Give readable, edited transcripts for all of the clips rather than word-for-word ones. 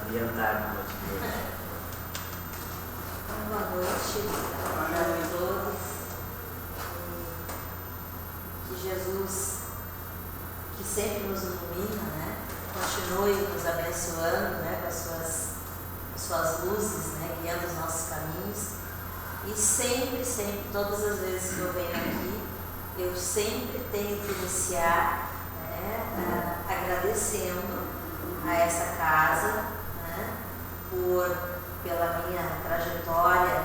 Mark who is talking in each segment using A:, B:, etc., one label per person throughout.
A: adiantar a noite de hoje.
B: Boa noite a todos. Que Jesus, que sempre nos ilumina, né, continue nos abençoando, né, com as suas luzes, né, guiando os nossos caminhos. E sempre, todas as vezes que eu venho aqui, eu sempre tenho que iniciar, né, agradecendo a essa casa, né, pela minha trajetória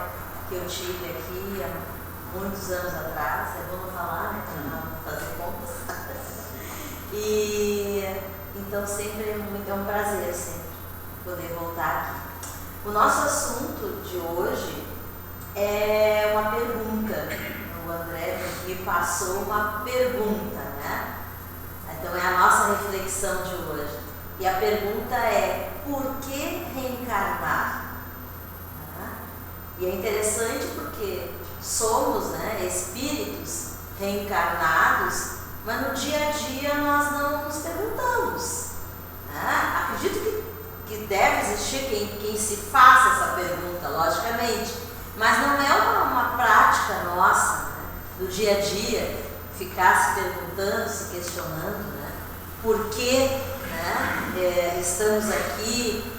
B: que eu tive aqui há muitos anos atrás. É bom não falar, né, para não fazer contas. E então sempre é um prazer sempre poder voltar aqui. O nosso assunto de hoje é uma pergunta. O André me passou uma pergunta, né? Então é a nossa reflexão de hoje. E a pergunta é: por que reencarnar? E é interessante porque somos, né, espíritos reencarnados, mas no dia a dia nós não nos perguntamos. Acredito que deve existir quem se faça essa pergunta, logicamente, mas não é uma prática nossa, né, do dia a dia, ficar se perguntando, se questionando, né, por que, né, estamos aqui,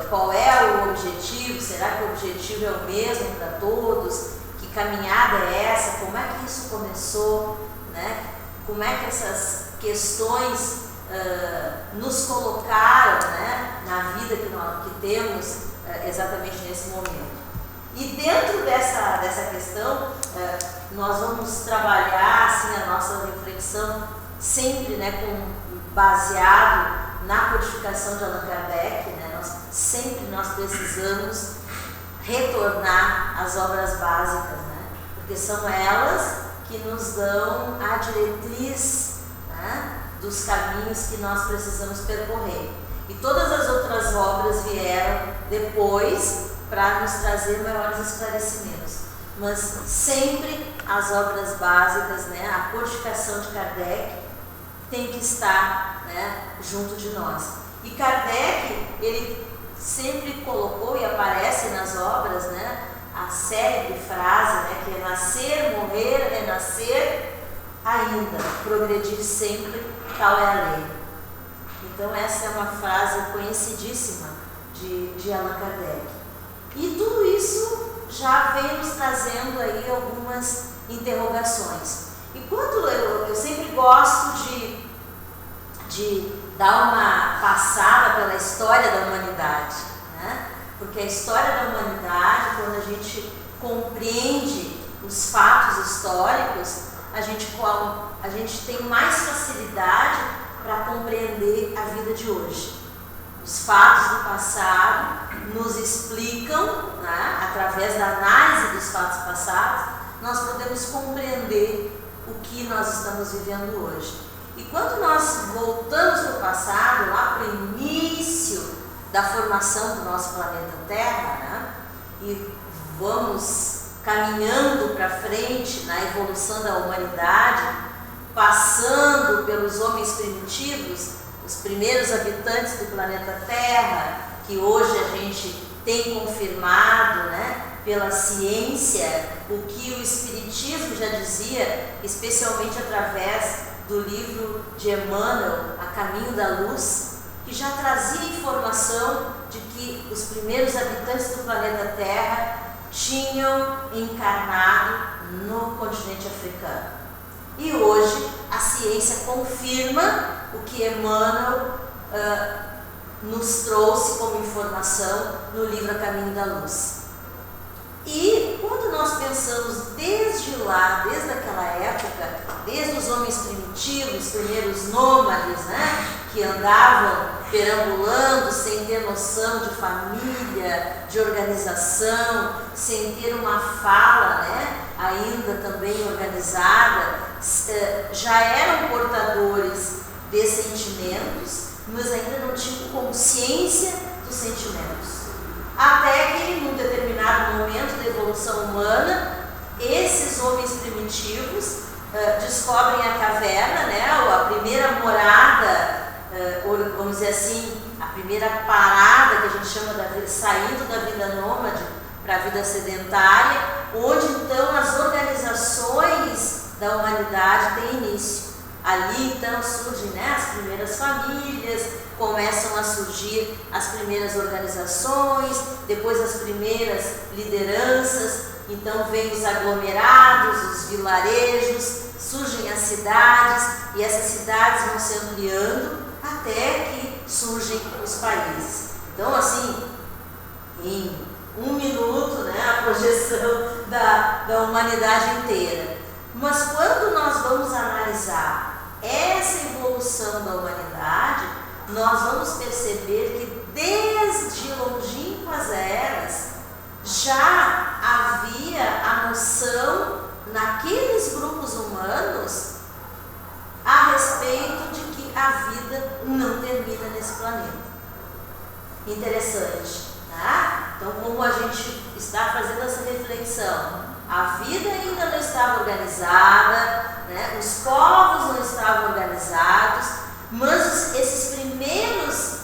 B: qual é o objetivo, será que o objetivo é o mesmo para todos, que caminhada é essa, como é que isso começou, né, como é que essas questões nos colocaram, né, na vida que temos exatamente nesse momento. E dentro dessa questão, nós vamos trabalhar assim, a nossa reflexão sempre, né, baseado na codificação de Allan Kardec, né, nós precisamos retornar às obras básicas, né, porque são elas que nos dão a diretriz, né, dos caminhos que nós precisamos percorrer. E todas as outras obras vieram depois para nos trazer maiores esclarecimentos. Mas sempre as obras básicas, né, a codificação de Kardec tem que estar, né, junto de nós. E Kardec, ele sempre colocou e aparece nas obras, né, a célebre frase, né, que é nascer, morrer, renascer, ainda, progredir sempre, tal é a lei. Então essa é uma frase conhecidíssima de Allan Kardec. E tudo isso já vem nos trazendo aí algumas interrogações. E quando eu sempre gosto de dar uma passada pela história da humanidade, né? Porque a história da humanidade, quando a gente compreende os fatos históricos, a gente tem mais facilidade para compreender a vida de hoje. Os fatos do passado nos explicam, né, através da análise dos fatos passados, nós podemos compreender o que nós estamos vivendo hoje. E quando nós voltamos para o passado, lá para o início da formação do nosso planeta Terra, né, e vamos caminhando para frente na evolução da humanidade, passando pelos homens primitivos, os primeiros habitantes do planeta Terra, que hoje a gente tem confirmado, né, pela ciência, o que o Espiritismo já dizia, especialmente através do livro de Emmanuel, A Caminho da Luz, que já trazia informação de que os primeiros habitantes do planeta Terra tinham encarnado no continente africano. E hoje a ciência confirma o que Emmanuel nos trouxe como informação no livro A Caminho da Luz. E quando nós pensamos desde aquela época, desde os homens primitivos, primeiros nômades, né, que andavam perambulando sem ter noção de família, de organização, sem ter uma fala, né, ainda também organizada, já eram portadores de sentimentos, mas ainda não tinham consciência dos sentimentos. Até que, num determinado momento da evolução humana, esses homens primitivos descobrem a caverna, né, a primeira morada, vamos dizer assim, a primeira parada virada, que a gente chama saindo da vida nômade para a vida sedentária, onde então as organizações da humanidade têm início. Ali então surgem, né, as primeiras famílias, começam a surgir as primeiras organizações, depois as primeiras lideranças, então vem os aglomerados, os vilarejos, surgem as cidades e essas cidades vão se ampliando até que surgem os países. Então assim, em 1 minuto, né, a projeção da humanidade inteira. Mas quando nós vamos analisar essa evolução da humanidade, nós vamos perceber que desde longínquas eras já havia a noção naqueles grupos humanos a respeito de que a vida não termina nesse planeta. Interessante, tá? Então, como a gente está fazendo essa reflexão, a vida ainda não estava organizada, né? Os povos não estavam organizados, mas esses primeiros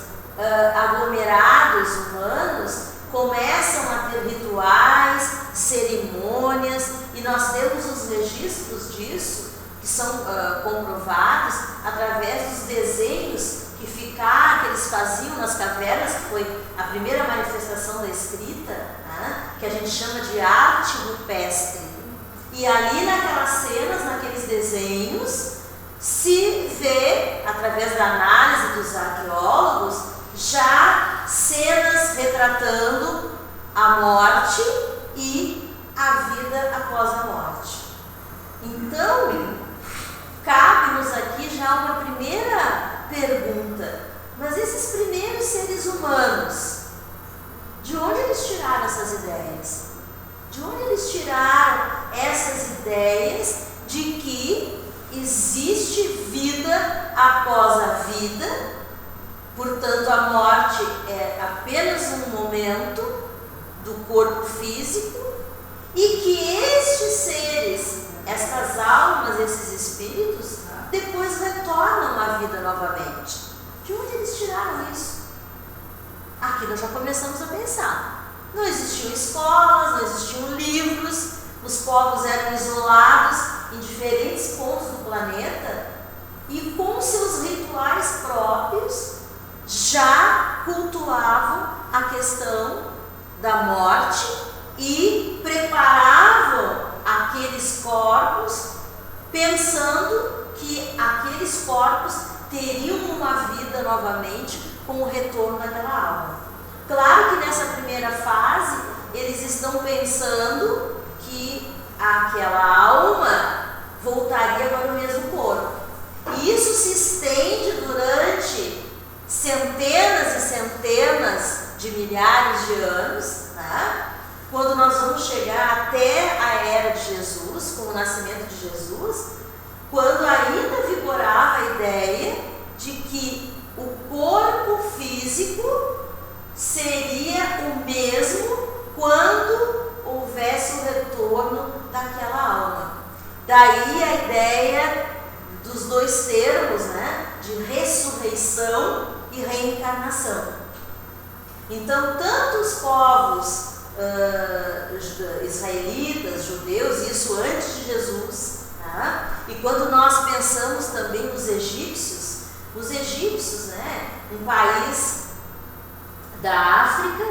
B: aglomerados humanos começam a ter rituais, cerimônias, e nós temos os registros disso, que são comprovados através dos desenhos que eles faziam nas cavernas, que foi a primeira manifestação da escrita, né, que a gente chama de arte rupestre. E ali naquelas cenas, naqueles desenhos, se vê, através da análise dos arqueólogos, já cenas retratando a morte e a vida após a morte. Então, cabe-nos aqui já uma primeira pergunta: mas esses primeiros seres humanos, de onde eles tiraram essas ideias? De onde eles tiraram essas ideias de que existe vida após a vida, portanto a morte é apenas um momento do corpo físico, e que estes seres, estas almas, esses espíritos, depois retornam à vida novamente? De onde eles tiraram isso? Aqui nós já começamos a pensar. Não existiam escolas, não existiam livros, os povos eram isolados em diferentes pontos do planeta e com seus rituais próprios já cultuavam a questão da morte e preparavam aqueles corpos pensando que aqueles corpos teriam uma vida novamente com o retorno daquela alma. Claro que nessa primeira fase eles estão pensando que aquela alma voltaria para o mesmo corpo. E isso se estende durante centenas e centenas de milhares de anos, né? Quando nós vamos chegar até a era de Jesus, com o nascimento de Jesus, quando ainda vigorava a ideia de que o corpo físico seria o mesmo quando houvesse o retorno daquela alma. Daí a ideia dos dois termos, né, de ressurreição e reencarnação. Então, tanto os povos israelitas, judeus, isso antes de Jesus, tá? E quando nós pensamos também nos egípcios, né, um país da África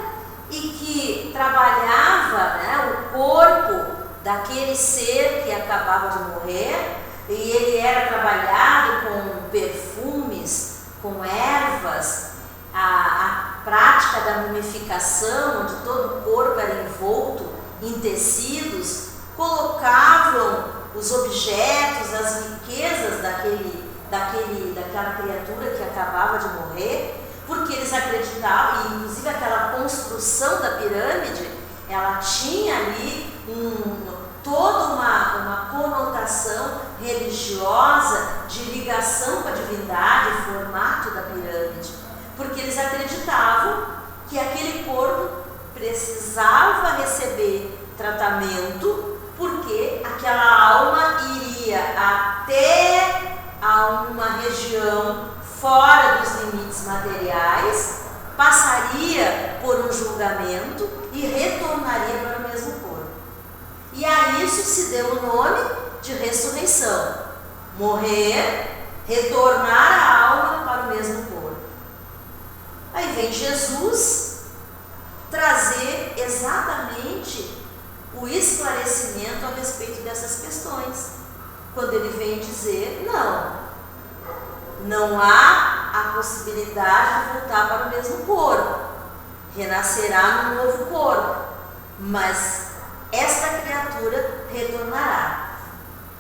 B: e que trabalhava, né, o corpo daquele ser que acabava de morrer, e ele era trabalhado com perfumes, com ervas, a prática da mumificação, onde todo o corpo era envolto em tecidos, colocavam os objetos, as riquezas daquela criatura que acabava de morrer, porque eles acreditavam, e inclusive aquela construção da pirâmide, ela tinha ali toda uma conotação religiosa de ligação com a divindade, o formato da pirâmide, porque eles acreditavam que aquele corpo precisava receber tratamento, porque aquela alma iria até a uma região fora dos limites materiais, passaria julgamento e retornaria para o mesmo corpo. E a isso se deu o nome de ressurreição. Morrer, retornar a alma para o mesmo corpo. Aí vem Jesus trazer exatamente o esclarecimento a respeito dessas questões. Quando ele vem dizer, não há a possibilidade de voltar para o mesmo corpo. Renascerá num novo corpo. Mas esta criatura retornará.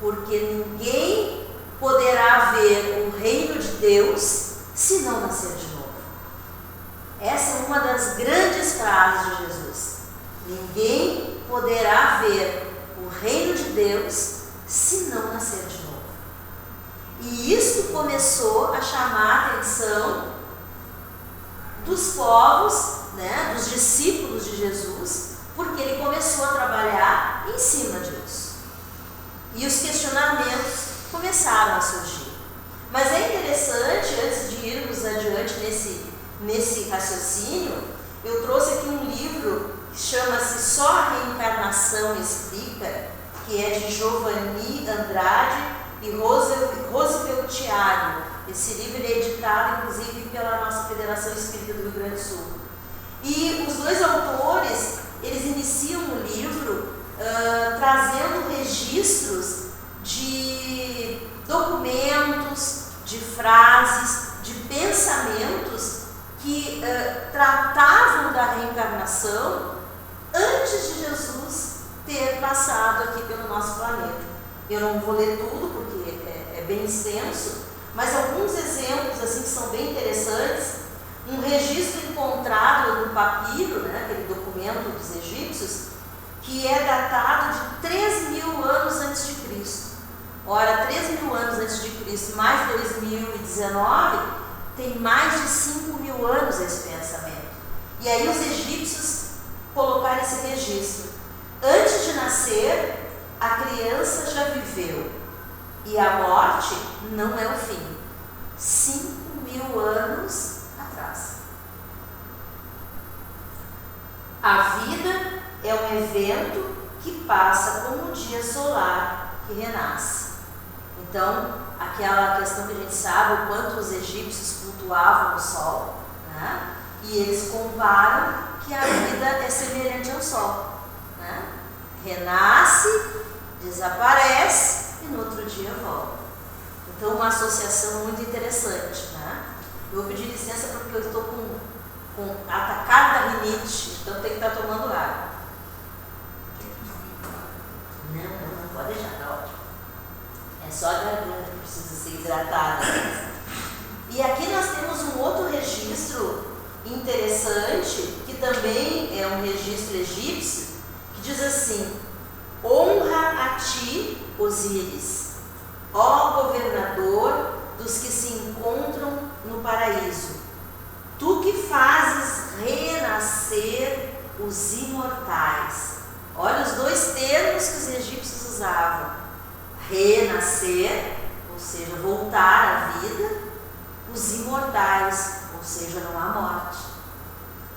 B: Porque ninguém poderá ver o reino de Deus se não nascer de novo. Essa é uma das grandes frases de Jesus. Ninguém poderá ver o reino de Deus se não nascer de novo. E isso começou a chamar a atenção dos povos, dos discípulos de Jesus, porque ele começou a trabalhar em cima disso. E os questionamentos começaram a surgir. Mas é interessante, antes de irmos adiante nesse raciocínio, eu trouxe aqui um livro que chama-se Só a Reencarnação Explica, que é de Giovanni Andrade e Roosevelt Thiago. Esse livro é editado, inclusive, pela nossa Federação Espírita do Rio Grande do Sul. E os dois autores, eles iniciam o livro trazendo registros de documentos, de frases, de pensamentos que tratavam da reencarnação antes de Jesus ter passado aqui pelo nosso planeta. Eu não vou ler tudo porque é bem extenso, mas alguns exemplos assim que são bem interessantes. Um registro encontrado no papiro, aquele documento dos egípcios, que é datado de 3.000 anos antes de Cristo. Ora, 3.000 anos antes de Cristo, mais 2019, tem mais de 5.000 anos esse pensamento. E aí os egípcios colocaram esse registro. Antes de nascer, a criança já viveu. E a morte não é o fim. 5.000 anos atrás. A vida é um evento que passa como um dia solar que renasce. Então, aquela questão que a gente sabe, o quanto os egípcios cultuavam o sol, e eles comparam que a vida é semelhante ao sol. Renasce, desaparece e no outro dia volta. Então, uma associação muito interessante. Eu vou pedir licença porque eu estou com atacado da rinite, então tem que estar tomando água. Não pode deixar, tá ótimo. É só a garganta que precisa ser hidratada. E aqui nós temos um outro registro interessante, que também é um registro egípcio, que diz assim: honra a ti, Osíris, ó governador dos que se encontram no paraíso, tu que fazes renascer os imortais. Olha os dois termos que os egípcios usavam: renascer, ou seja, voltar à vida, os imortais, ou seja, não há morte.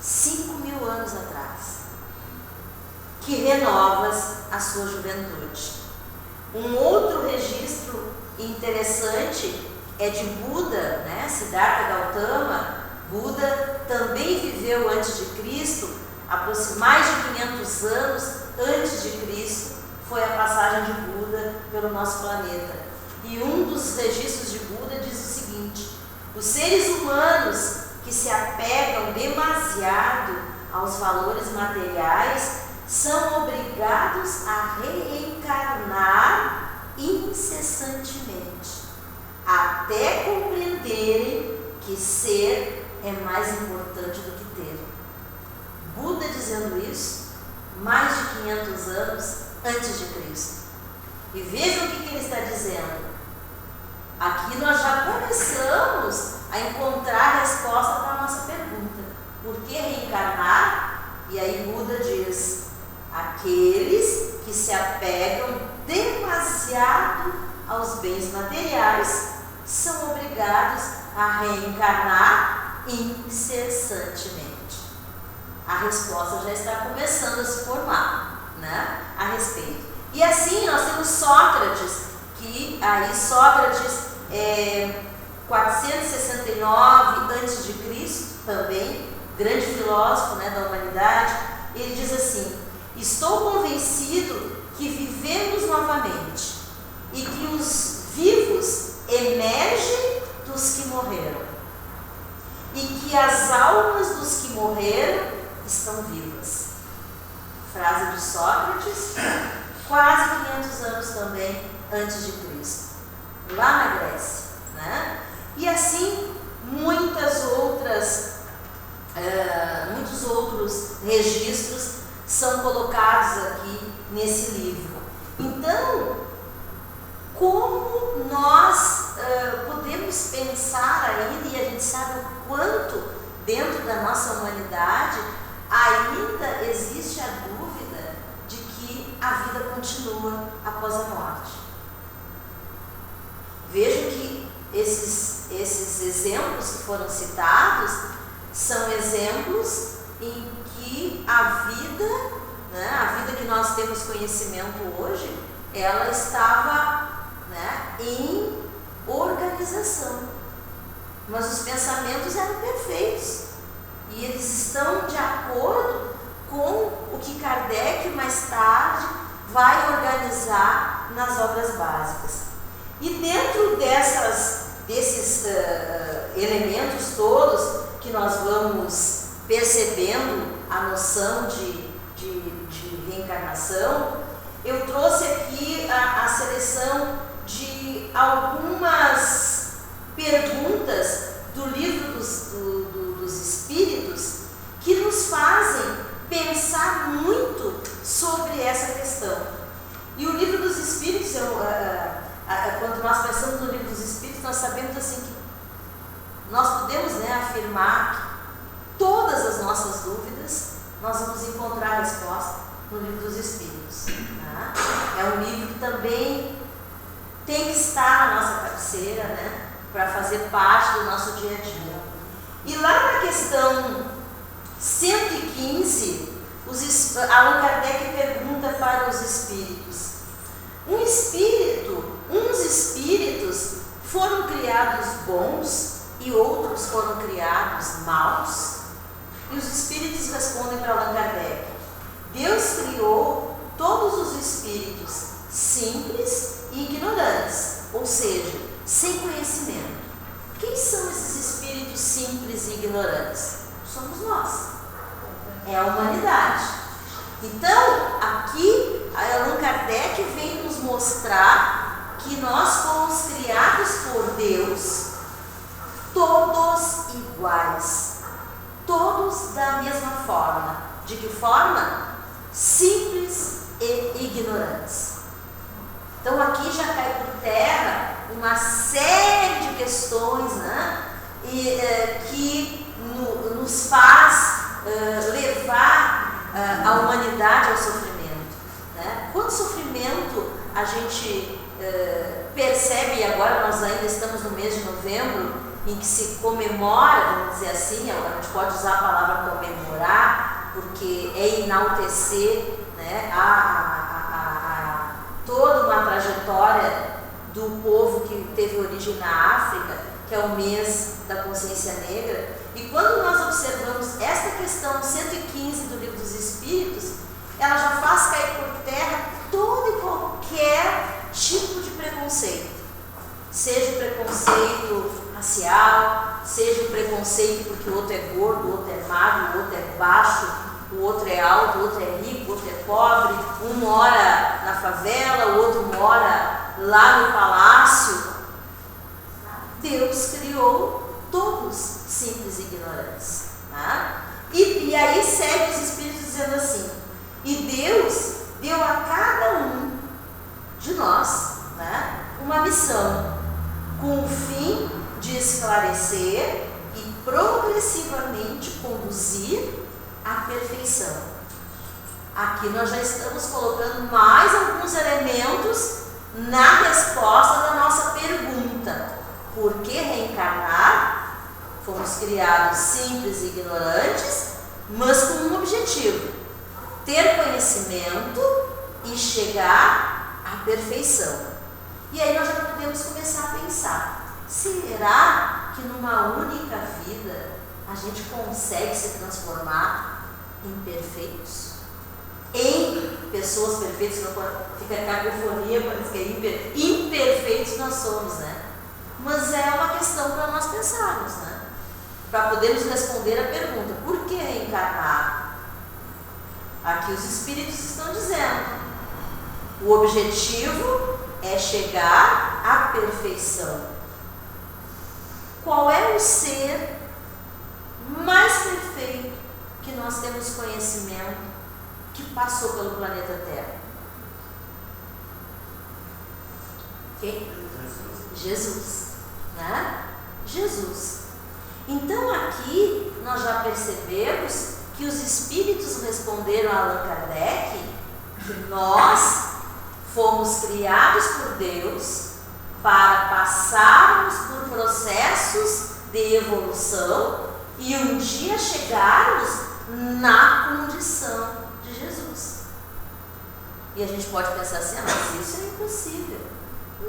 B: 5.000 anos atrás, que renovas a sua juventude. Um outro registro interessante é de Buda, Siddhartha Gautama. Buda também viveu antes de Cristo, mais de 500 anos antes de Cristo foi a passagem de Buda pelo nosso planeta. E um dos registros de Buda diz o seguinte: os seres humanos que se apegam demasiado aos valores materiais são obrigados a reencarnar incessantemente, até compreenderem que ser é mais importante do que ter. Buda dizendo isso mais de 500 anos antes de Cristo. E vejam o que ele está dizendo. Aqui nós já começamos a encontrar a resposta para a nossa pergunta: por que reencarnar? E aí Buda diz: aqueles que se apegam demasiado aos bens materiais são obrigados a reencarnar incessantemente. a resposta já está começando a se formar, né, a respeito. E assim nós temos Sócrates, que aí Sócrates 469 a.C., também, grande filósofo, né, da humanidade, ele diz assim: estou convencido que vivemos novamente e que os vivos emergem dos que morreram e que as almas dos que morreram estão vivas. Frase de Sócrates, quase 500 anos também antes de Cristo, lá na Grécia, né? E assim muitos outros registros são colocados aqui nesse livro. Então, como nós podemos pensar ainda, e a gente sabe o quanto dentro da nossa humanidade ainda existe a dúvida de que a vida continua após a morte. Vejam que esses exemplos que foram citados são exemplos em que a vida, né, a vida que nós temos conhecimento hoje, ela estava, né, em organização, mas os pensamentos eram perfeitos e eles estão de acordo com o que Kardec mais tarde vai organizar nas obras básicas. E dentro desses elementos todos que nós vamos percebendo a noção de reencarnação, eu trouxe aqui a seleção de algumas perguntas do livro dos Espíritos que nos fazem pensar muito sobre essa questão. E o livro dos Espíritos, quando nós pensamos no livro dos Espíritos, nós sabemos assim que nós podemos, né, afirmar que todas as nossas dúvidas nós vamos encontrar a resposta no livro dos Espíritos. Tá? É um livro que também tem que estar na nossa cabeceira, né, para fazer parte do nosso dia a dia. E lá na questão 115, Allan Kardec pergunta para os espíritos: uns espíritos foram criados bons e outros foram criados maus? E os espíritos respondem para Allan Kardec: Deus criou todos os espíritos simples e ignorantes, ou seja, sem conhecimento. Quem são esses espíritos simples e ignorantes? Somos nós, é a humanidade. Então, aqui Allan Kardec vem nos mostrar que nós fomos criados por Deus, todos iguais, todos da mesma forma. De que forma? Simples e ignorantes. Então aqui já cai por terra uma série de questões, né, que nos faz levar a humanidade ao sofrimento, né? Quanto sofrimento a gente percebe, e agora nós ainda estamos no mês de novembro, em que se comemora, vamos dizer assim, a gente pode usar a palavra comemorar, porque é enaltecer, né, toda uma trajetória do povo que teve origem na África, que é o mês da consciência negra. E quando nós observamos esta questão 115 do Livro dos Espíritos, ela já faz cair por terra todo e qualquer tipo de preconceito. Seja o preconceito racial, seja o preconceito porque o outro é gordo, o outro é magro, o outro é baixo, o outro é alto, o outro é rico, o outro é pobre, um mora na favela, o outro mora lá no palácio. Deus criou todos simples e ignorantes. Tá? E aí segue os Espíritos dizendo assim: e Deus deu a cada um de nós, né, uma missão, com o fim de esclarecer e progressivamente conduzir à perfeição. Aqui nós já estamos colocando mais alguns elementos na resposta da nossa pergunta: por que reencarnar? Fomos criados simples e ignorantes mas com um objetivo: ter conhecimento e chegar à perfeição. E aí nós já podemos começar a pensar: será que numa única vida a gente consegue se transformar em perfeitos? Em pessoas perfeitas, não fica cacofonia, parece que é imperfeitos nós somos, né? Mas é uma questão para nós pensarmos, né? Para podermos responder a pergunta: por que reencarnar? Aqui os espíritos estão dizendo: o objetivo é chegar à perfeição. Qual é o ser mais perfeito que nós temos conhecimento que passou pelo planeta Terra? Quem? Jesus, né? Jesus. Então aqui nós já percebemos que os espíritos responderam a Allan Kardec que nós fomos criados por Deus para passarmos por processos de evolução e um dia chegarmos na condição de Jesus. E a gente pode pensar assim: mas isso é impossível.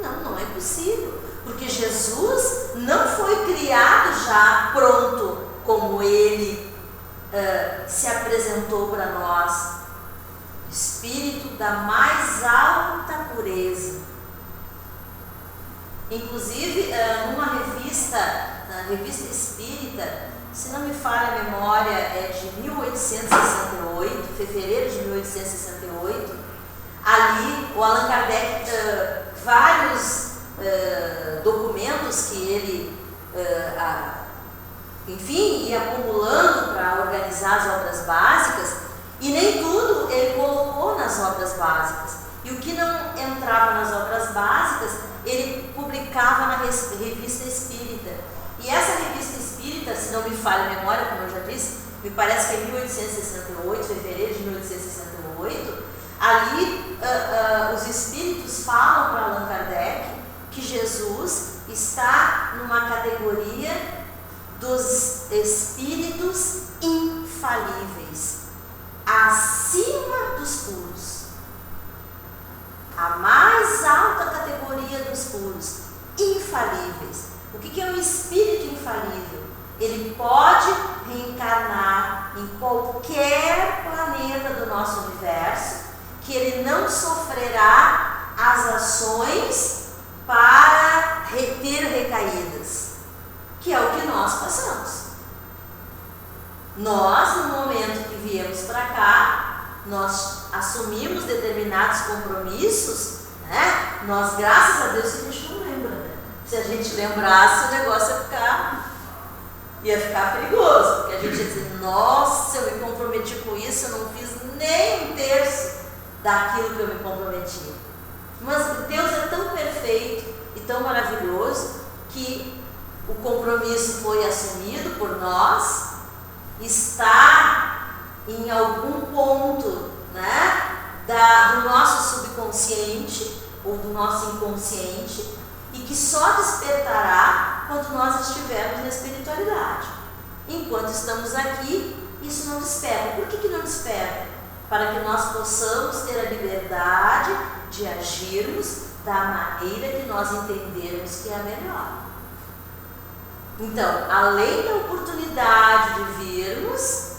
B: Não, não é possível, porque Jesus não foi criado já pronto como Ele se apresentou para nós. Espírito da mais alta pureza. Inclusive, numa revista, na Revista Espírita, se não me falha a memória, é de 1868, fevereiro de 1868, ali o Allan Kardec, vários documentos que ele, enfim, ia acumulando para organizar as obras básicas, e nem tudo ele colocou nas obras básicas. E o que não entrava nas obras básicas, ele publicava na Revista Espírita. E essa Revista Espírita, se não me falha a memória, como eu já disse, me parece que é 1868, fevereiro de 1868, ali os espíritos falam para Allan Kardec que Jesus está numa categoria dos espíritos infalíveis, acima dos puros, a mais alta categoria dos puros, infalíveis. O que é um espírito infalível? Ele pode reencarnar em qualquer planeta do nosso universo, que ele não sofrerá as ações para ter recaídas, que é o que nós passamos. Nós, no momento que viemos para cá, nós assumimos determinados compromissos, né? Nós, graças a Deus, a gente não lembra, né? Se a gente lembrasse, o negócio ia ficar perigoso, porque a gente ia dizer: nossa, eu me comprometi com isso, eu não fiz nem um terço daquilo que eu me comprometi. Mas Deus é tão perfeito e tão maravilhoso que o compromisso foi assumido por nós, está em algum ponto, né, do nosso subconsciente ou do nosso inconsciente, e que só despertará quando nós estivermos na espiritualidade. Enquanto estamos aqui, isso não desperta. Por que não desperta? Para que nós possamos ter a liberdade de agirmos da maneira que nós entendermos que é a melhor. Então, além da oportunidade de virmos,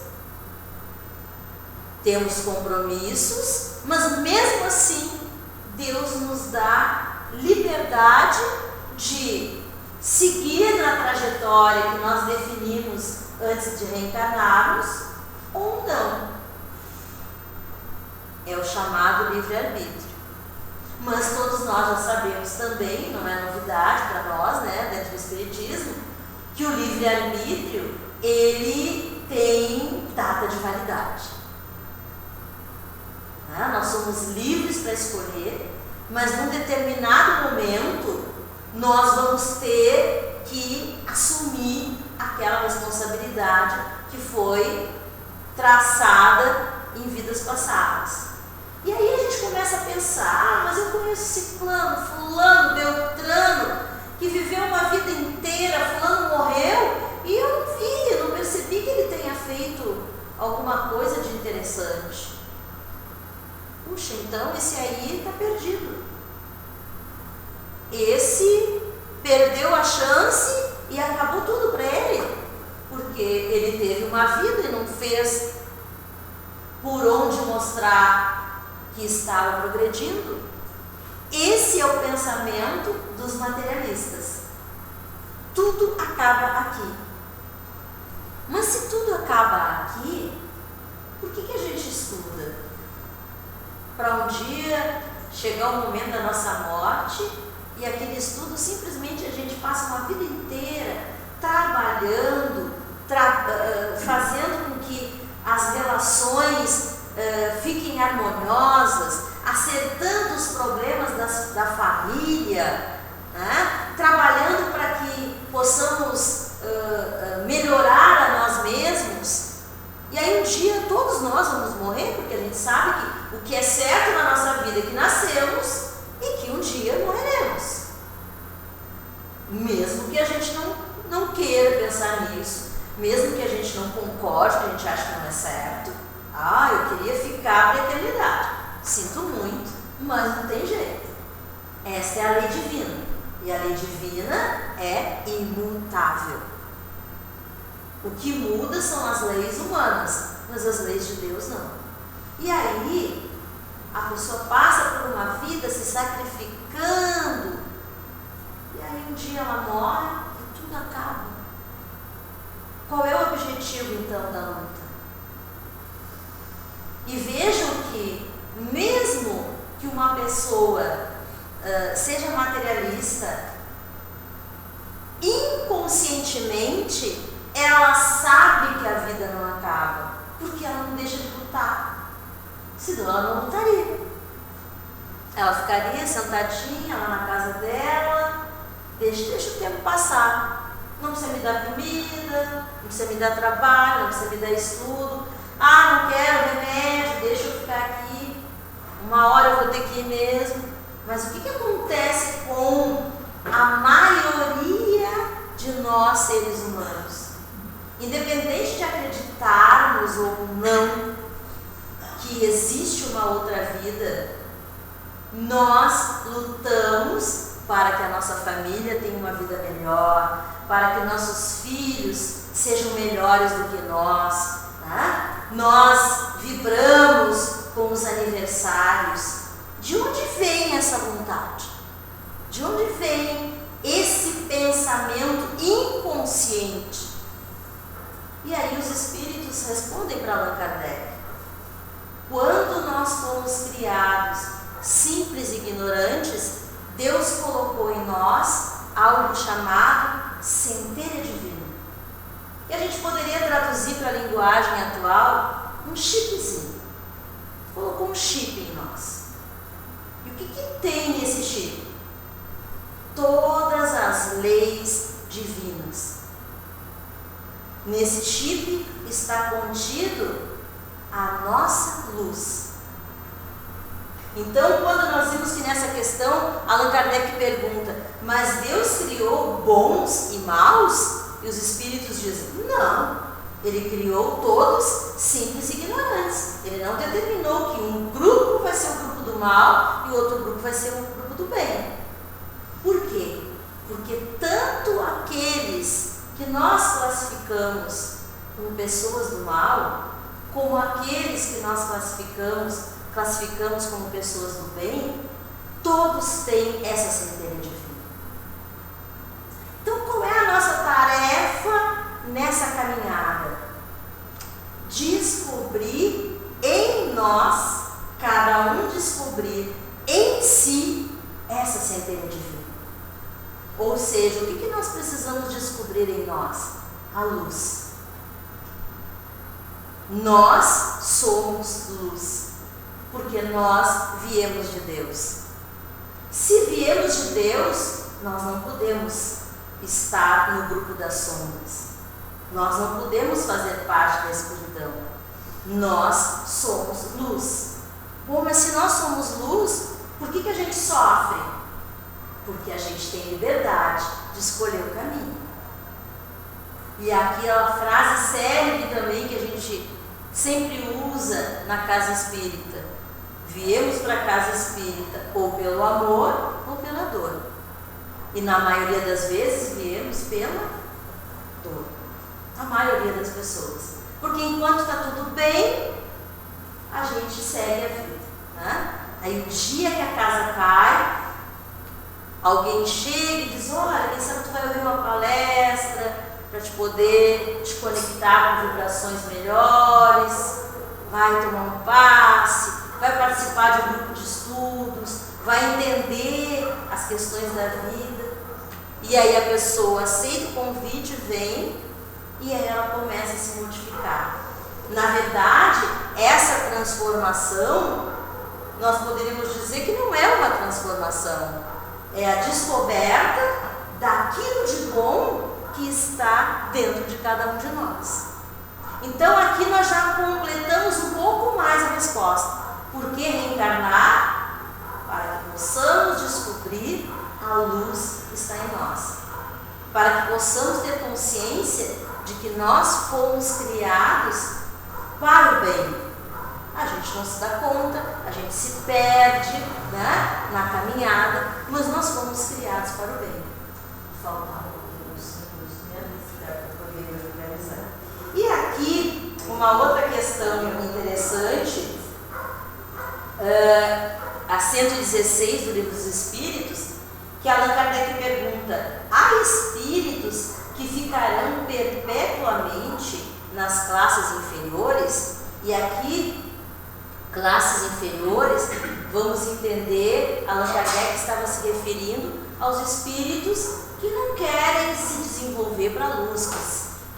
B: temos compromissos, mas mesmo assim, Deus nos dá liberdade de seguir na trajetória que nós definimos antes de reencarnarmos ou não. É o chamado livre-arbítrio. Mas todos nós já sabemos também, não é novidade para nós, né, dentro do Espiritismo, que o livre-arbítrio, ele tem data de validade. Nós somos livres para escolher, mas num determinado momento nós vamos ter que assumir aquela responsabilidade que foi traçada em vidas passadas. E aí a gente começa a pensar: mas eu conheço ciclano, fulano, beltrano, que viveu uma vida inteira, fulano morreu, e eu não vi, eu não percebi que ele tenha feito alguma coisa de interessante. Puxa, então esse aí está perdido. Esse perdeu a chance e acabou tudo para ele, porque ele teve uma vida e não fez por onde mostrar que estava progredindo. Esse é o pensamento dos materialistas. Tudo acaba aqui. Mas se tudo acaba aqui, por que a gente estuda? Para um dia chegar o momento da nossa morte e aquele estudo simplesmente a gente passa uma vida inteira trabalhando, fazendo com que as relações fiquem harmoniosas, acertando os problemas da família, né? Trabalhando para que possamos melhorar a nós mesmos. E aí um dia todos nós vamos morrer, porque a gente sabe que o que é certo na nossa vida é que nascemos e que um dia morreremos. Mesmo que a gente não queira pensar nisso, mesmo que a gente não concorde, que a gente acha que não é certo. Eu queria ficar para a eternidade. Sinto muito, mas não tem jeito. Essa é a lei divina. E a lei divina é imutável. O que muda são as leis humanas, mas as leis de Deus não. E aí, a pessoa passa por uma vida se sacrificando, e aí um dia ela morre e tudo acaba. Qual é o objetivo então da luta? E vejam que, mesmo que uma pessoa seja materialista, inconscientemente ela sabe que a vida não acaba, porque ela não deixa de lutar. Senão ela não lutaria. Ela ficaria sentadinha lá na casa dela, deixa o tempo passar. Não precisa me dar comida, não precisa me dar trabalho, não precisa me dar estudo. Não quero remédio, deixa eu ficar aqui. Uma hora eu vou ter que ir mesmo. Mas o que acontece com a maioria de nós seres humanos? Independente de acreditarmos ou não que existe uma outra vida, nós lutamos para que a nossa família tenha uma vida melhor, para que nossos filhos sejam melhores do que nós, né? Nós vibramos com os aniversários. De onde vem essa vontade? De onde vem esse pensamento inconsciente? E aí os espíritos respondem para Allan Kardec. Quando nós fomos criados simples e ignorantes, Deus colocou em nós algo chamado centelha divina. E a gente poderia traduzir para a linguagem atual um chipzinho. Colocou um chip em nós. E o que tem nesse chip? Todas as leis divinas. Nesse chip está contido a nossa luz. Então, quando nós vimos que nessa questão, Allan Kardec pergunta, mas Deus criou bons e maus? E os espíritos dizem, não, ele criou todos simples e ignorantes. Ele não determinou que um grupo vai ser o grupo do mal e o outro grupo vai ser o grupo do bem. Por quê? Porque tanto aqueles que nós classificamos como pessoas do mal, como aqueles que nós classificamos como pessoas do bem, todos têm essa centelha divina. Então, qual é a nossa tarefa nessa caminhada? Descobrir em nós, cada um descobrir em si essa centelha divina. Ou seja, o que nós precisamos descobrir em nós? A luz. Nós somos luz, porque nós viemos de Deus. Se viemos de Deus, nós não podemos estar no grupo das sombras. Nós não podemos fazer parte da escuridão. Nós somos luz. Bom, mas se nós somos luz, por que a gente sofre? Porque a gente tem liberdade de escolher o caminho. E aquela frase célebre também que a gente sempre usa na casa espírita: viemos para a casa espírita ou pelo amor ou pela dor. E na maioria das vezes viemos pela dor. A maioria das pessoas. Porque enquanto está tudo bem, a gente segue a vida, né? Aí o dia que a casa cai, alguém chega e diz: olha, quem sabe tu vai ouvir uma palestra para te poder te conectar com vibrações melhores, vai tomar um passe, vai participar de um grupo de estudos, vai entender as questões da vida. E aí a pessoa aceita o convite, vem, e aí ela começa a se modificar. Na verdade, essa transformação, nós poderíamos dizer que não é uma transformação, é a descoberta daquilo de bom que está dentro de cada um de nós. Então aqui nós já completamos um pouco mais a resposta. Por que reencarnar? Para que possamos descobrir a luz que está em nós. Para que possamos ter consciência de que nós fomos criados para o bem. A gente não se dá conta, a gente se perde, né, na caminhada, mas nós fomos criados para o bem. Falta E aqui, uma outra questão interessante, a 116 do Livro dos Espíritos, que Allan Kardec pergunta: há espíritos que ficarão perpetuamente nas classes inferiores? E aqui, classes inferiores, vamos entender, Allan Kardec estava se referindo aos espíritos que não querem se desenvolver para a luz,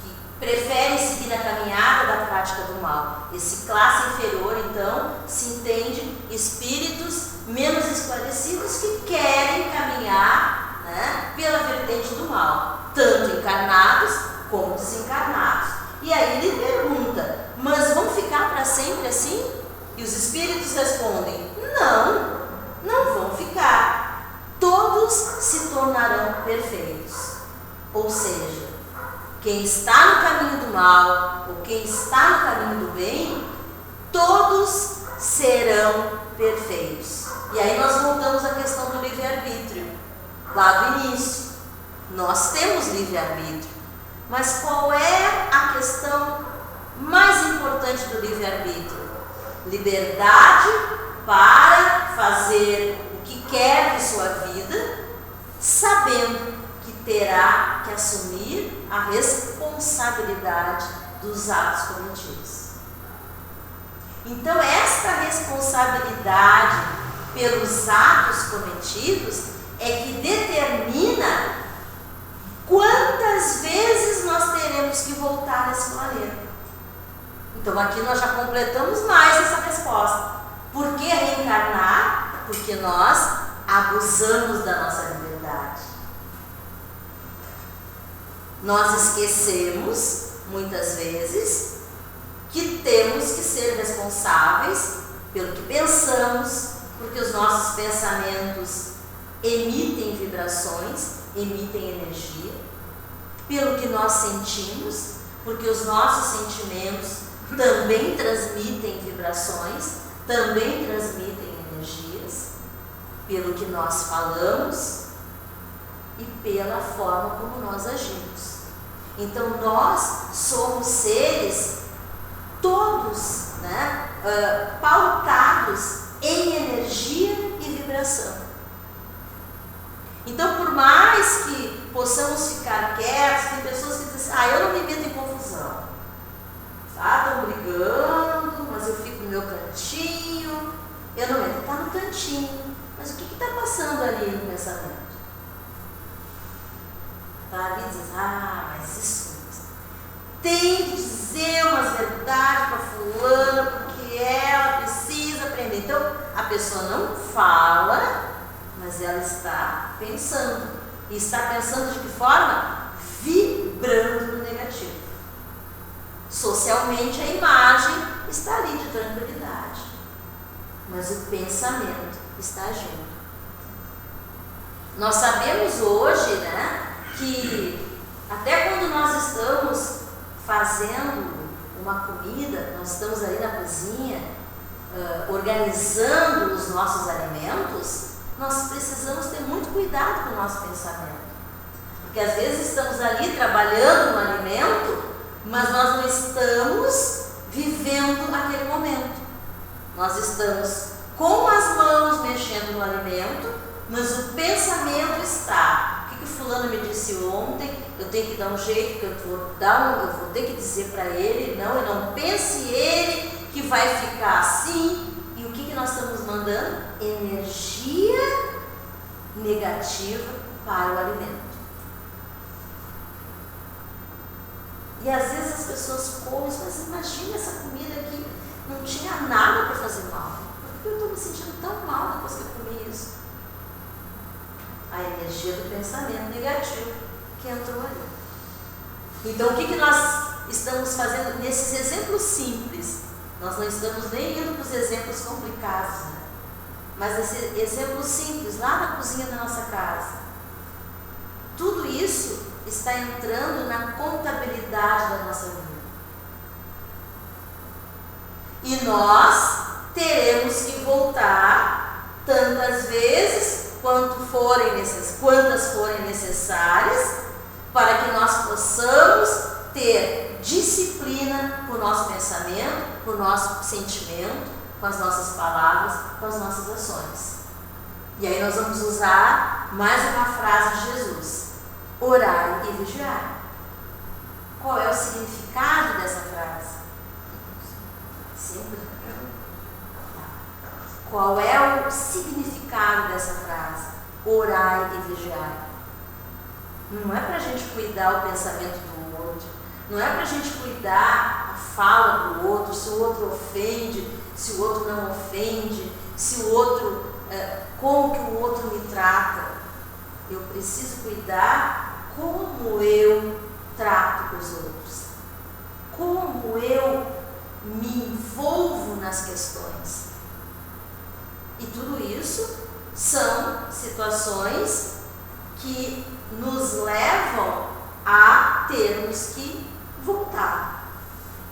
B: que preferem seguir na caminhada da prática do mal. Esse classe inferior, então, se entende espíritos menos esclarecidos que querem caminhar, né, pela vertente do mal, tanto encarnados como desencarnados. E aí ele pergunta: mas vão ficar para sempre assim? E os espíritos respondem: não, não vão ficar. Todos se tornarão perfeitos. Ou seja, quem está no caminho do mal ou quem está no caminho do bem, todos serão perfeitos. E aí nós voltamos à questão do livre-arbítrio, lá do início. Nós temos livre-arbítrio, mas qual é a questão mais importante do livre-arbítrio? Liberdade para fazer o que quer de sua vida, sabendo que terá que assumir a responsabilidade dos atos cometidos. Então, esta responsabilidade pelos atos cometidos é que determina quantas vezes nós teremos que voltar nesse planeta. Então, aqui nós já completamos mais essa resposta. Por que reencarnar? Porque nós abusamos da nossa liberdade. Nós esquecemos, muitas vezes, que temos que ser responsáveis pelo que pensamos, porque os nossos pensamentos emitem vibrações, emitem energia, pelo que nós sentimos, porque os nossos sentimentos também transmitem vibrações, também transmitem energias, pelo que nós falamos e pela forma como nós agimos. Então nós somos seres todos, né, pautados em energia e vibração. Então, por mais que possamos ficar quietos, tem pessoas que dizem: eu não me meto em confusão. Estão brigando, mas eu fico no meu cantinho. Eu não meto, está no cantinho. Mas o que está passando ali no pensamento? Está ali e diz: mas isso tem que dizer umas verdades para fulana, porque ela precisa aprender. Então, a pessoa não fala, mas ela está pensando. E está pensando de que forma? Vibrando no negativo. Socialmente, a imagem está ali de tranquilidade, mas o pensamento está agindo. Nós sabemos hoje, né, que Até quando nós estamos fazendo uma comida, nós estamos ali na cozinha, organizando os nossos alimentos, nós precisamos ter muito cuidado com o nosso pensamento. Porque às vezes estamos ali trabalhando no alimento, mas nós não estamos vivendo aquele momento. Nós estamos com as mãos mexendo no alimento, mas o pensamento está. O que o fulano me disse ontem? Eu tenho que dar um jeito, que eu vou ter que dizer para ele, não pense ele que vai ficar assim. E o que nós estamos mandando? Energia negativa para o alimento. E às vezes as pessoas comem, mas imagina essa comida aqui, não tinha nada para fazer mal. Por que eu estou me sentindo tão mal depois que eu comi isso? A energia do pensamento negativo que entrou ali. Então o que nós estamos fazendo nesses exemplos simples? Nós não estamos nem indo para os exemplos complicados, né? Mas esse exemplo simples, lá na cozinha da nossa casa. Tudo isso está entrando na contabilidade da nossa vida. E nós teremos que voltar tantas vezes quantas forem necessárias para que nós possamos ter disciplina com o nosso pensamento, com o nosso sentimento, com as nossas palavras, com as nossas ações. E aí nós vamos usar mais uma frase de Jesus: orai e vigiai. Qual é o significado dessa frase? Simples. Qual é o significado dessa frase? Orai e vigiai. Não é para a gente cuidar o pensamento do outro, não é para a gente cuidar a fala do outro, se o outro ofende, se o outro não ofende, se o outro, como que o outro me trata. Eu preciso cuidar como eu trato os outros, como eu me envolvo nas questões. E tudo isso são situações que nos levam a termos que voltar.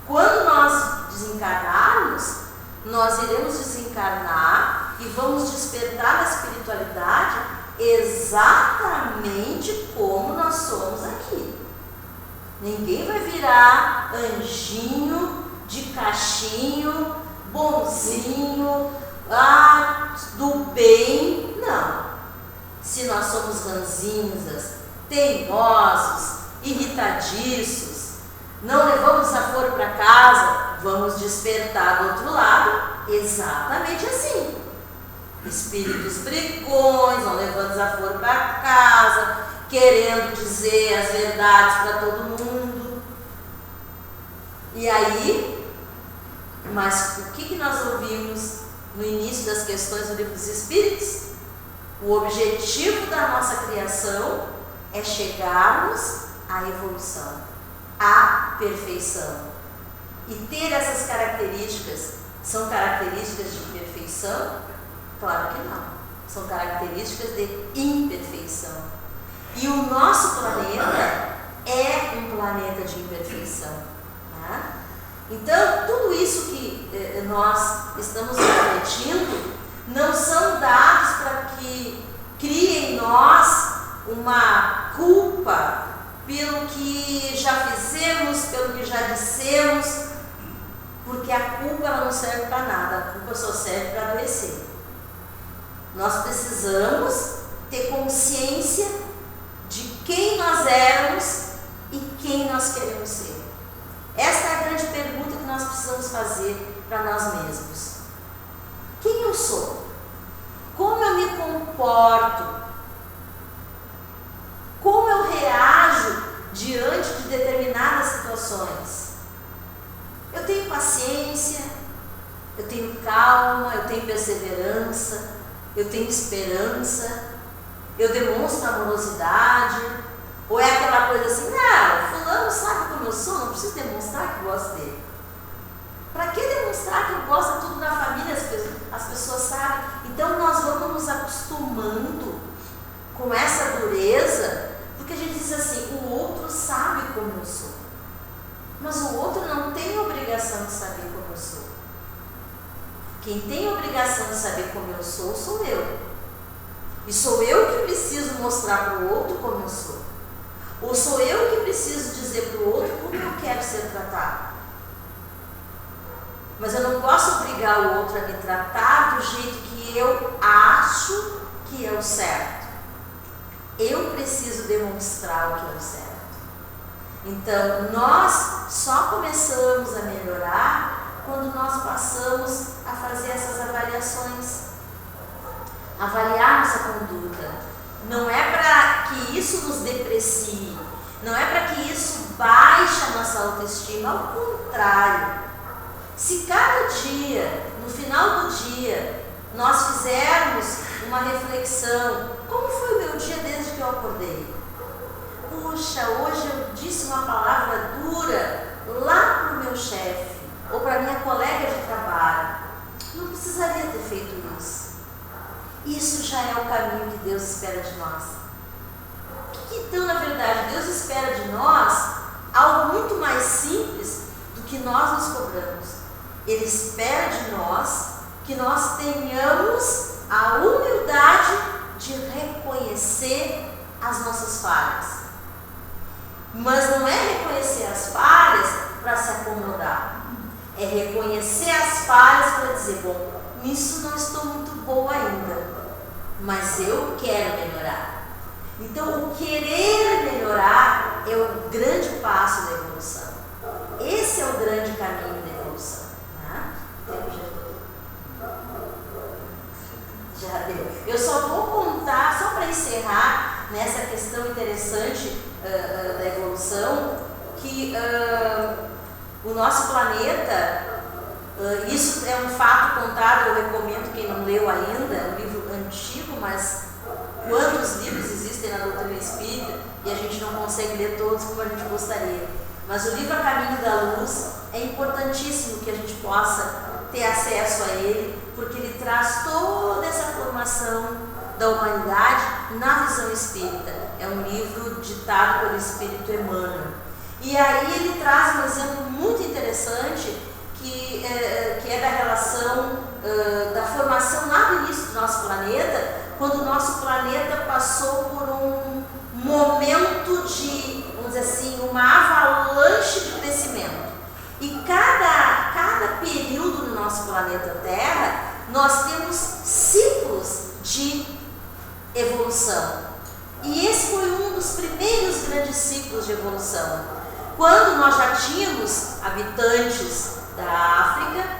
B: Quando nós desencarnarmos, nós iremos desencarnar e vamos despertar na espiritualidade exatamente como nós somos aqui. Ninguém vai virar anjinho, de cachinho, bonzinho, do bem, não. Se nós somos ranzinzas, teimosos, irritadiços, não levamos desaforo para casa, vamos despertar do outro lado exatamente assim. Espíritos brigões, não levando desaforo para casa, querendo dizer as verdades para todo mundo. E aí, mas o que nós ouvimos no início das questões do Livro dos Espíritos? O objetivo da nossa criação é chegarmos à evolução, à perfeição. E ter essas características são características de perfeição? Claro que não. São características de imperfeição. E o nosso planeta é um planeta de imperfeição. Né? Então, tudo isso que nós estamos refletindo não são dados para que crie em nós uma culpa pelo que já fizemos, pelo que já dissemos, porque a culpa ela não serve para nada, a culpa só serve para adoecer. Nós precisamos ter consciência de quem nós éramos e quem nós queremos ser. Esta é a grande pergunta que nós precisamos fazer para nós mesmos. Quem eu sou? Como eu me comporto? Como eu reajo diante de determinadas situações? Eu tenho paciência, eu tenho calma, eu tenho perseverança, eu tenho esperança, eu demonstro amorosidade, ou é aquela coisa assim, não, fulano sabe como eu sou, não preciso demonstrar que gosto dele. Para que demonstrar que eu gosto de tudo da família, as pessoas sabem? Então nós vamos nos acostumando com essa dureza, porque Porque a gente diz assim, o outro sabe como eu sou. Mas o outro não tem obrigação de saber como eu sou. Quem tem obrigação de saber como eu sou eu. E sou eu que preciso mostrar para o outro como eu sou. Ou sou eu que preciso dizer para o outro como eu quero ser tratado. Mas eu não posso obrigar o outro a me tratar do jeito que eu acho que é o certo. Eu preciso demonstrar o que é o certo. Então, nós só começamos a melhorar quando nós passamos a fazer essas avaliações. Avaliar nossa conduta. Não é para que isso nos deprecie, não é para que isso baixe a nossa autoestima, ao contrário. Se cada dia, no final do dia, nós fizermos uma reflexão, como foi o meu dia desde que eu acordei? Puxa, hoje eu disse uma palavra dura lá para o meu chefe, ou para a minha colega de trabalho. Não precisaria ter feito isso. Isso já é o caminho que Deus espera de nós. O que então, na verdade, Deus espera de nós algo muito mais simples do que nós nos cobramos. Ele espera de nós que nós tenhamos a humildade de reconhecer as nossas falhas. Mas não é reconhecer as falhas para se acomodar. É reconhecer as falhas para dizer, bom, nisso não estou muito boa ainda, mas eu quero melhorar. Então, o querer melhorar é o grande passo da evolução. Esse é o grande caminho da evolução. Tá? Já deu. Eu só vou contar, só para encerrar nessa questão interessante da evolução, que o nosso planeta, isso é um fato contado, eu recomendo quem não leu ainda, é um livro antigo, mas quantos livros existem na doutrina espírita e a gente não consegue ler todos como a gente gostaria. Mas o livro A Caminho da Luz é importantíssimo que a gente possa ter acesso a ele, porque ele traz toda essa formação da humanidade na visão espírita. É um livro ditado pelo Espírito Emmanuel. E aí ele traz um exemplo muito interessante que é da relação da formação lá no início do nosso planeta, quando o nosso planeta passou por um momento de, vamos dizer assim, uma avalanche de crescimento. E cada período no nosso planeta Terra, nós temos ciclos de evolução. E esse foi um dos primeiros grandes ciclos de evolução. Quando nós já tínhamos habitantes da África,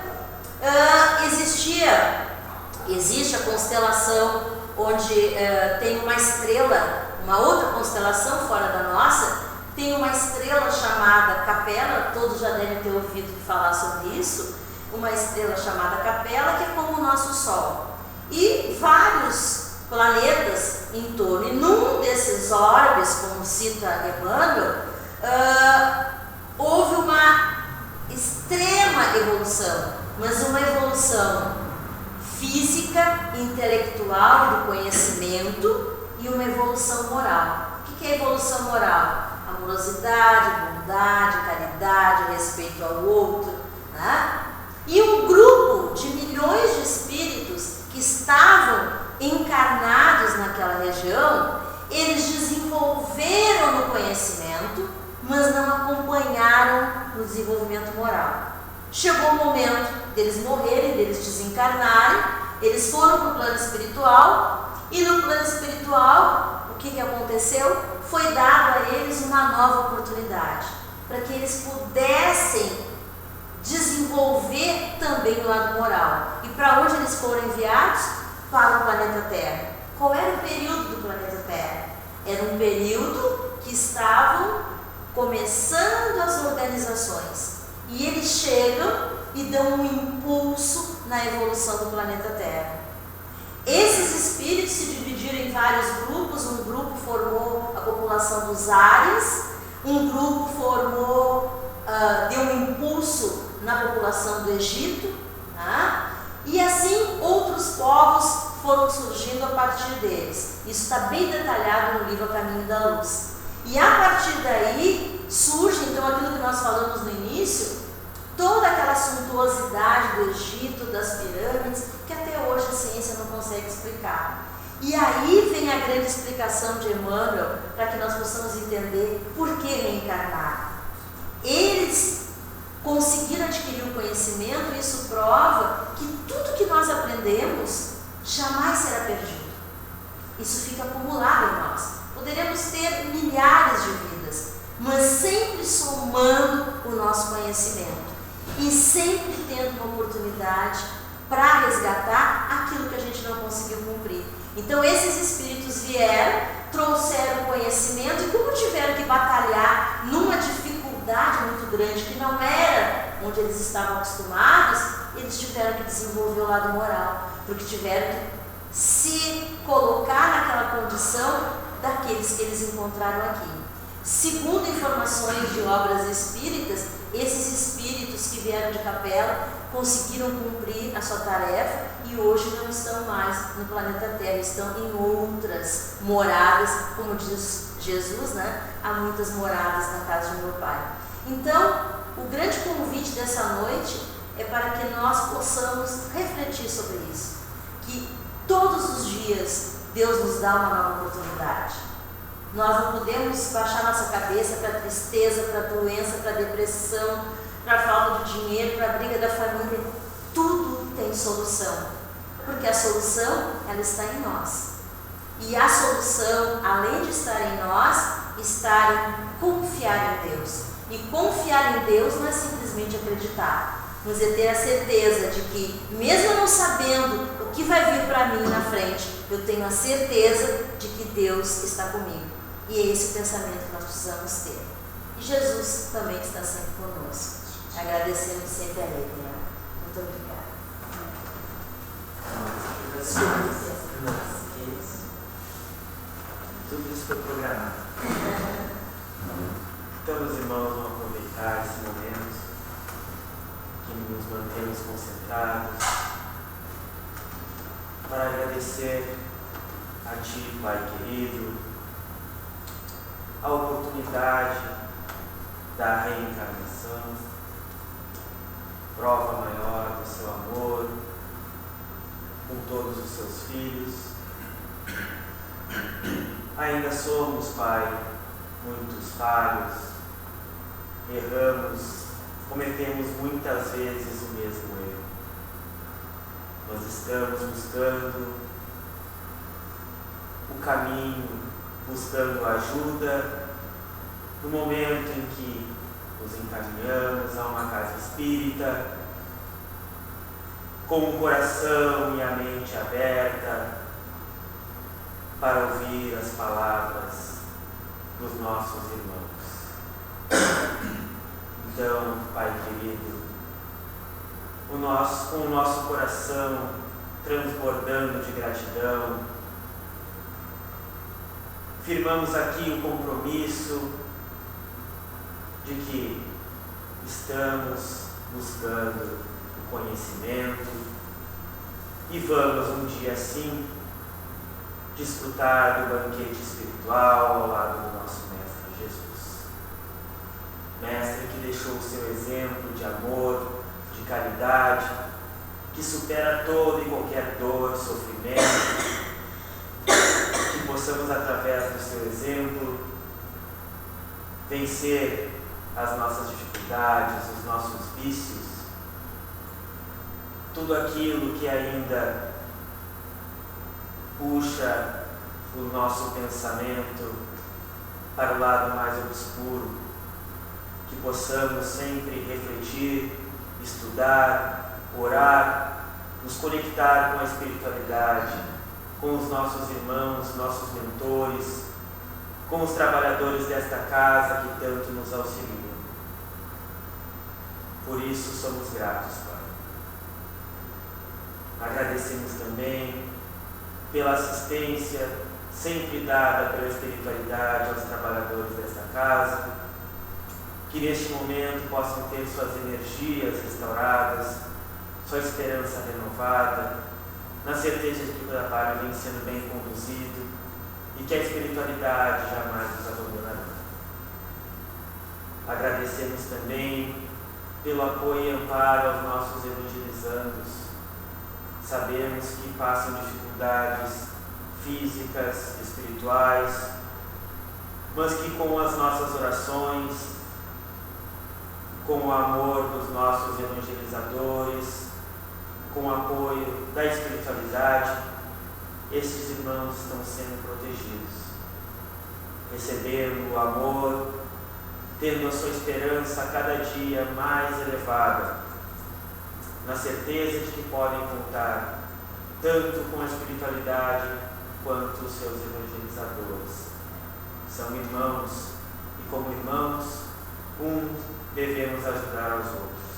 B: existe a constelação onde tem uma estrela, uma outra constelação fora da nossa, tem uma estrela chamada Capela, todos já devem ter ouvido falar sobre isso, uma estrela chamada Capela, que é como o nosso Sol. E vários planetas em torno, e num desses orbes, como cita Emmanuel, houve uma extrema evolução, mas uma evolução física, intelectual, do conhecimento, e uma evolução moral. O que é evolução moral? Amorosidade, bondade, caridade, respeito ao outro, né? E um grupo de milhões de espíritos que estavam encarnados naquela região, eles desenvolveram no conhecimento, mas não acompanharam no desenvolvimento moral. Chegou o momento deles morrerem, deles desencarnarem, eles foram para o plano espiritual, e no plano espiritual, o que aconteceu? Foi dado a eles uma nova oportunidade, para que eles pudessem desenvolver também o lado moral. E para onde eles foram enviados? Para o planeta Terra. Qual era o período do planeta Terra? Era um período que estavam começando as organizações. E eles chegam e dão um impulso na evolução do planeta Terra. Esses espíritos se dividiram em vários grupos. Um grupo formou a população dos Ares, um grupo deu um impulso na população do Egito, tá? E assim outros povos foram surgindo a partir deles. Isso está bem detalhado no livro A Caminho da Luz. E a partir daí surge então aquilo que nós falamos no início, toda aquela suntuosidade do Egito, das pirâmides, que até hoje a ciência não consegue explicar. E aí vem a grande explicação de Emmanuel, para que nós possamos entender por que reencarnar. Eles conseguiram adquirir o conhecimento, e isso prova que tudo que nós aprendemos jamais será perdido. Isso fica acumulado em nós. Poderemos ter milhares de vidas, mas sempre somando o nosso conhecimento e sempre tendo uma oportunidade para resgatar aquilo que a gente não conseguiu cumprir. Então esses espíritos vieram, trouxeram conhecimento, e como tiveram que batalhar numa dificuldade muito grande, que não era onde eles estavam acostumados, eles tiveram que desenvolver o lado moral, porque tiveram que se colocar naquela condição daqueles que eles encontraram aqui. Segundo informações de obras espíritas, esses espíritos que vieram de Capela conseguiram cumprir a sua tarefa e hoje não estão mais no planeta Terra, estão em outras moradas, como diz Jesus, né? Há muitas moradas na casa de meu Pai. Então, o grande convite dessa noite é para que nós possamos refletir sobre isso, que todos os dias Deus nos dá uma nova oportunidade. Nós não podemos baixar nossa cabeça para a tristeza, para a doença, para a depressão, para a falta de dinheiro, para a briga da família. Tudo tem solução, porque a solução, ela está em nós. E a solução, além de estar em nós, está em confiar em Deus. E confiar em Deus não é simplesmente acreditar, mas é ter a certeza de que, mesmo não sabendo o que vai vir para mim na frente, eu tenho a certeza de que Deus está comigo. E é esse o pensamento que nós precisamos ter. E Jesus também está sempre conosco. Agradecemos sempre a Ele. Né? Muito obrigada.
A: Tudo isso foi programado. Então, meus irmãos, vamos aproveitar esse momento que nos mantemos concentrados para agradecer a Ti, Pai querido, a oportunidade da reencarnação, prova maior do Seu amor com todos os Seus filhos. Ainda somos, Pai, muitos falhos, erramos, cometemos muitas vezes o mesmo erro. Nós estamos buscando o caminho, buscando ajuda, no momento em que nos encaminhamos a uma casa espírita, com o coração e a mente aberta para ouvir as palavras dos nossos irmãos. Então, Pai querido, com o nosso coração transbordando de gratidão, firmamos aqui o compromisso de que estamos buscando o conhecimento e vamos um dia sim desfrutar do banquete espiritual ao lado do nosso Mestre Jesus. Mestre que deixou o seu exemplo de amor, de caridade, que supera toda e qualquer dor, sofrimento, que possamos, através do seu exemplo, vencer as nossas dificuldades, os nossos vícios, tudo aquilo que ainda puxa o nosso pensamento para o lado mais obscuro, que possamos sempre refletir, estudar, orar, nos conectar com a espiritualidade, com os nossos irmãos, nossos mentores, com os trabalhadores desta casa que tanto nos auxiliam. Por isso somos gratos, Pai. Agradecemos também pela assistência sempre dada pela espiritualidade aos trabalhadores desta casa, que neste momento possam ter suas energias restauradas, sua esperança renovada, na certeza de que o trabalho vem sendo bem conduzido e que a espiritualidade jamais nos abandonará. Agradecemos também pelo apoio e amparo aos nossos evangelizandos. Sabemos que passam dificuldades físicas, espirituais, mas que com as nossas orações, com o amor dos nossos evangelizadores, com o apoio da espiritualidade, estes irmãos estão sendo protegidos, recebendo o amor, tendo a sua esperança a cada dia mais elevada, na certeza de que podem contar tanto com a espiritualidade quanto os seus evangelizadores. São irmãos e, como irmãos, devemos ajudar aos outros.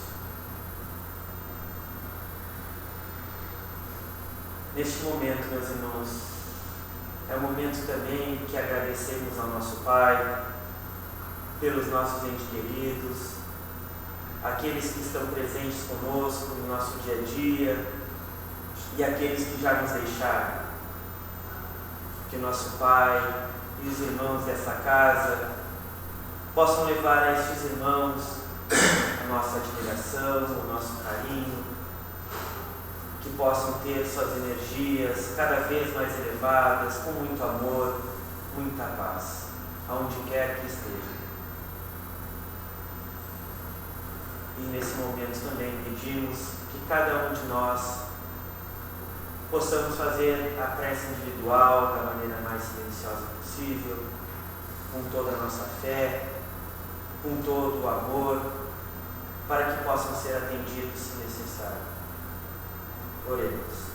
A: Neste momento, meus irmãos, é um momento também que agradecemos ao nosso Pai pelos nossos entes queridos, aqueles que estão presentes conosco no nosso dia a dia e aqueles que já nos deixaram. Que o nosso Pai e os irmãos dessa casa possam levar a estes irmãos a nossa admiração, o nosso carinho, que possam ter suas energias cada vez mais elevadas, com muito amor, muita paz, aonde quer que esteja. E nesse momento também pedimos que cada um de nós possamos fazer a prece individual da maneira mais silenciosa possível, com toda a nossa fé, com todo o amor, para que possam ser atendidos se necessário. Oremos.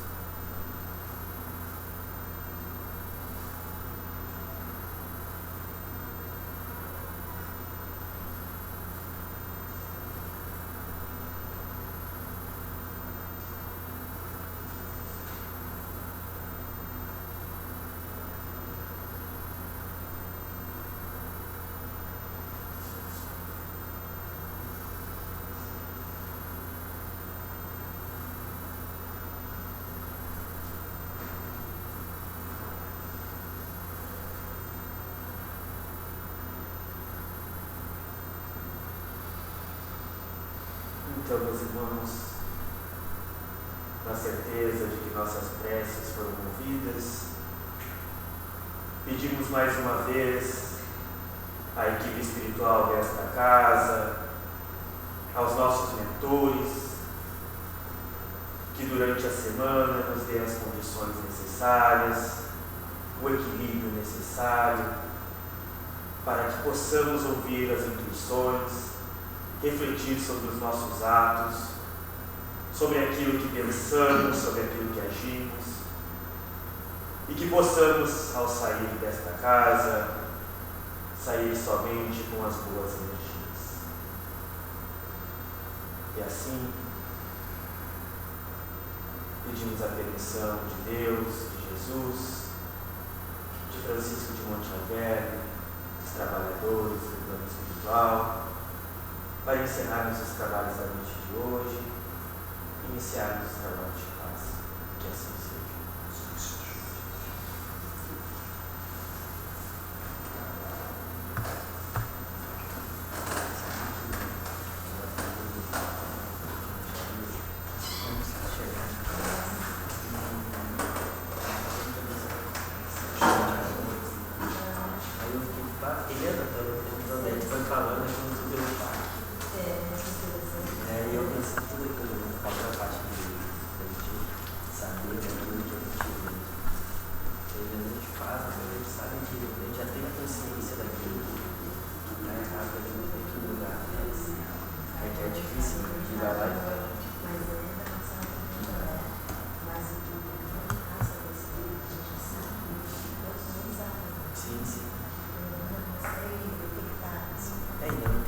A: Então, meus irmãos, na certeza de que nossas preces foram ouvidas, pedimos mais uma vez à equipe espiritual desta casa, aos nossos mentores, que durante a semana nos dê as condições necessárias, o equilíbrio necessário, para que possamos ouvir as intuições, refletir sobre os nossos atos, sobre aquilo que pensamos, sobre aquilo que agimos, e que possamos, ao sair desta casa, sair somente com as boas energias. E assim, pedimos a permissão de Deus, de Jesus, de Francisco de Montealverne, dos trabalhadores do plano espiritual, para encerrarmos os trabalhos da noite de hoje e iniciarmos os trabalhos de paz. Que assim seja.
C: É difícil, que vai lá e